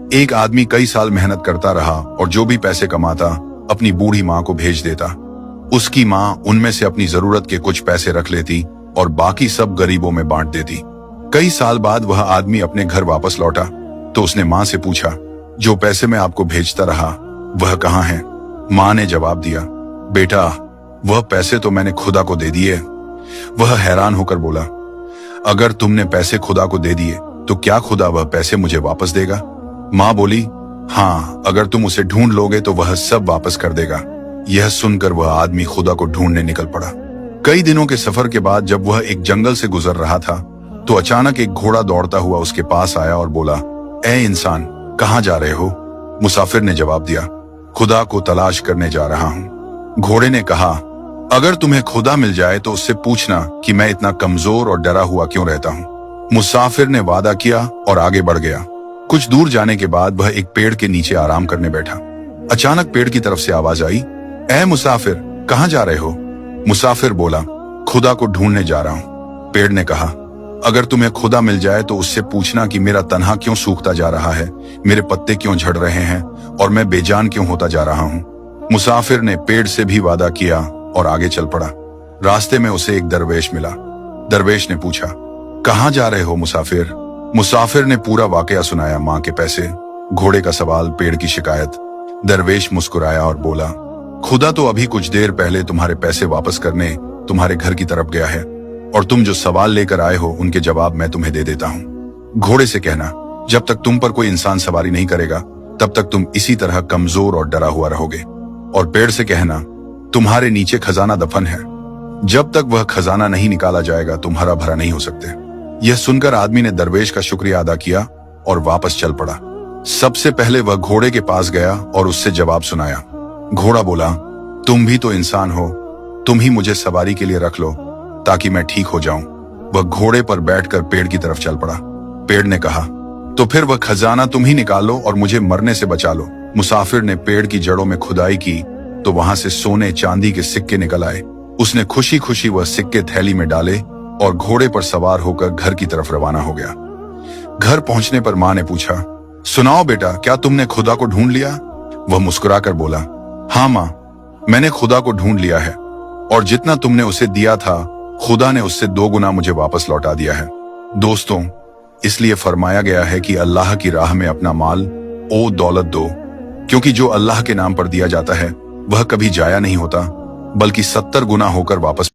एक आदमी कई साल मेहनत करता रहा और जो भी पैसे कमाता अपनी बूढ़ी माँ को भेज देता। उसकी माँ उनमें से अपनी जरूरत के कुछ पैसे रख लेती और बाकी सब गरीबों में बांट देती। कई साल बाद वह आदमी अपने घर वापस लौटा तो उसने माँ से पूछा, जो पैसे मैं आपको भेजता रहा वह कहाँ है? माँ ने जवाब दिया, बेटा वह पैसे तो मैंने खुदा को दे दिए। वह हैरान होकर बोला, अगर तुमने पैसे खुदा को दे दिए तो क्या खुदा वह पैसे मुझे वापस देगा? माँ बोली, हाँ, अगर तुम उसे ढूंढ लोगे तो वह सब वापस कर देगा। यह सुनकर वह आदमी खुदा को ढूंढने निकल पड़ा। कई दिनों के सफर के बाद जब वह एक जंगल से गुजर रहा था तो अचानक एक घोड़ा दौड़ता हुआ उसके पास आया और बोला, ए इंसान, कहाँ जा रहे हो? मुसाफिर ने जवाब दिया, खुदा को तलाश करने जा रहा हूँ। घोड़े ने कहा, अगर तुम्हें खुदा मिल जाए तो उससे पूछना कि मैं इतना कमजोर और डरा हुआ क्यों रहता हूँ। मुसाफिर ने वादा किया और आगे बढ़ गया। कुछ दूर जाने के बाद वह एक पेड़ के नीचे आराम करने बैठा। अचानक पेड़ की तरफ से आवाज आई, ए मुसाफिर, कहाँ जा रहे हो? मुसाफिर बोला, खुदा को ढूंढने जा रहा हूँ। पेड़ ने कहा, अगर तुम्हें खुदा मिल जाए तो उससे पूछना कि मेरा तन्हा क्यों सूखता जा रहा है, मेरे पत्ते क्यों झड़ रहे हैं और मैं बेजान क्यों होता जा रहा हूँ। मुसाफिर ने पेड़ से भी वादा किया और आगे चल पड़ा। रास्ते में उसे एक दरवेश मिला। दरवेश ने पूछा, कहाँ जा रहे हो मुसाफिर? मुसाफिर ने पूरा वाकया सुनाया, माँ के पैसे, घोड़े का सवाल, पेड़ की शिकायत। दरवेश मुस्कुराया और बोला, खुदा तो अभी कुछ देर पहले तुम्हारे पैसे वापस करने तुम्हारे घर की तरफ गया है और तुम जो सवाल लेकर आए हो उनके जवाब मैं तुम्हें दे देता हूँ। घोड़े से कहना, जब तक तुम पर कोई इंसान सवारी नहीं करेगा तब तक तुम इसी तरह कमजोर और डरा हुआ रहोगे। और पेड़ से कहना, तुम्हारे नीचे खजाना दफन है, जब तक वह खजाना नहीं निकाला जाएगा तुम हरा भरा नहीं हो सकते। यह सुनकर आदमी ने दरवेश का शुक्रिया अदा किया और वापस चल पड़ा। सबसे पहले वह घोड़े के पास गया और उससे जवाब सुनाया। घोड़ा बोला, तुम भी तो इंसान हो, तुम ही मुझे सवारी के लिए रख लो ताकि मैं ठीक हो जाऊं। वह घोड़े पर बैठकर पेड़ की तरफ चल पड़ा। पेड़ ने कहा, तो फिर वह खजाना तुम ही निकाल लो और मुझे मरने से बचा लो। मुसाफिर ने पेड़ की जड़ों में खुदाई की तो वहां से सोने चांदी के सिक्के निकल आए। उसने खुशी खुशी वह सिक्के थैली में डाले और घोड़े पर सवार होकर घर की तरफ रवाना हो गया। घर पहुंचने पर माँ ने पूछा, सुनाओ बेटा, क्या तुमने खुदा को ढूंढ लिया? वह मुस्कुराकर बोला, हाँ माँ, मैंने खुदा को ढूंढ लिया है और जितना तुमने उसे दिया था खुदा ने उससे 2 गुना मुझे वापस लौटा दिया है। दोस्तों, इसलिए फरमाया गया है कि अल्लाह की राह में अपना माल ओ दौलत दो, क्योंकि जो अल्लाह के नाम पर दिया जाता है वह कभी जाया नहीं होता बल्कि 70 गुना होकर वापस